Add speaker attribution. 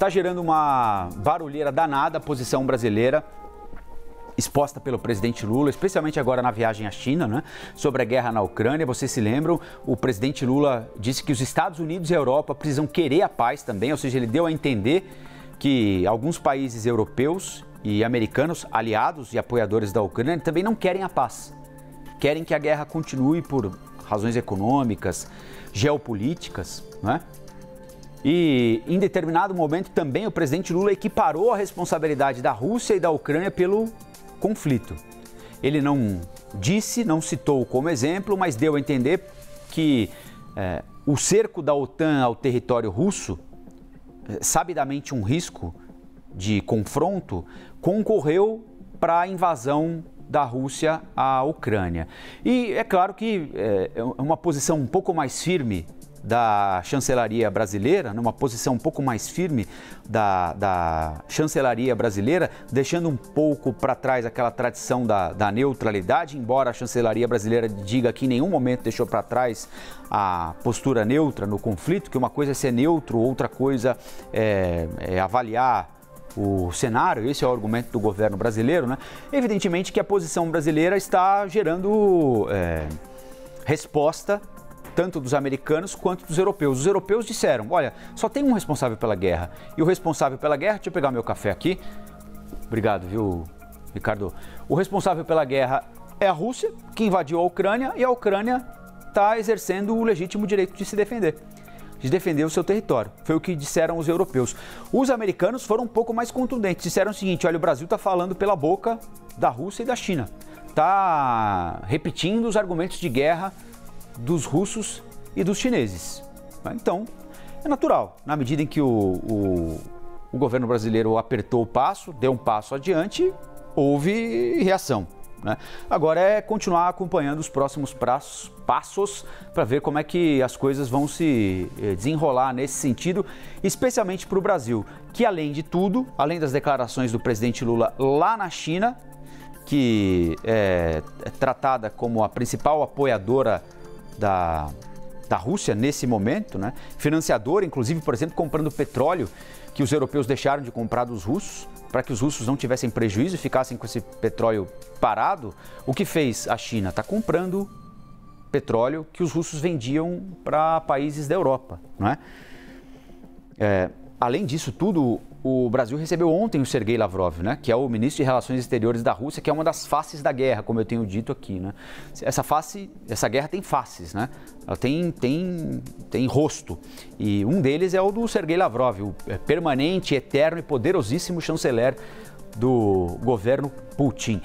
Speaker 1: está gerando uma barulheira danada a posição brasileira, exposta pelo presidente Lula, especialmente agora na viagem à China, né, sobre a guerra na Ucrânia. Vocês se lembram, o presidente Lula disse que os Estados Unidos e a Europa precisam querer a paz também, ou seja, ele deu a entender que alguns países europeus e americanos, aliados e apoiadores da Ucrânia, também não querem a paz. Querem que a guerra continue por razões econômicas, geopolíticas, né? E em determinado momento também o presidente Lula equiparou a responsabilidade da Rússia e da Ucrânia pelo conflito. Ele não disse, não citou como exemplo, mas deu a entender que o cerco da OTAN ao território russo, sabidamente um risco de confronto, concorreu para a invasão da Rússia à Ucrânia. E é claro que é uma posição um pouco mais firme da chancelaria brasileira, numa posição um pouco mais firme da chancelaria brasileira, deixando um pouco para trás aquela tradição da neutralidade, embora a chancelaria brasileira diga que em nenhum momento deixou para trás a postura neutra no conflito, que uma coisa é ser neutro, outra coisa é avaliar o cenário. Esse é o argumento do governo brasileiro, né? Evidentemente que a posição brasileira está gerando resposta tanto dos americanos quanto dos europeus. Os europeus disseram, olha, só tem um responsável pela guerra. E o responsável pela guerra, deixa eu pegar meu café aqui. Obrigado, viu, Ricardo? O responsável pela guerra é a Rússia, que invadiu a Ucrânia, e a Ucrânia está exercendo o legítimo direito de se defender, de defender o seu território. Foi o que disseram os europeus. Os americanos foram um pouco mais contundentes. Disseram o seguinte, olha, o Brasil está falando pela boca da Rússia e da China. Está repetindo os argumentos de guerra dos russos e dos chineses. Então, é natural. Na medida em que o governo brasileiro apertou o passo, deu um passo adiante, houve reação, né? Agora é continuar acompanhando os próximos passos para ver como é que as coisas vão se desenrolar nesse sentido, especialmente para o Brasil, que além de tudo, além das declarações do presidente Lula lá na China, que é tratada como a principal apoiadora da Rússia nesse momento, né? Financiadora, inclusive, por exemplo, comprando petróleo que os europeus deixaram de comprar dos russos, para que os russos não tivessem prejuízo e ficassem com esse petróleo parado. O que fez a China? Está comprando petróleo que os russos vendiam para países da Europa, não é? Além disso tudo, o Brasil recebeu ontem o Sergei Lavrov, né, que é o ministro de Relações Exteriores da Rússia, que é uma das faces da guerra, como eu tenho dito aqui, né? Essa guerra tem faces, né? Ela tem rosto. E um deles é o do Sergei Lavrov, o permanente, eterno e poderosíssimo chanceler do governo Putin.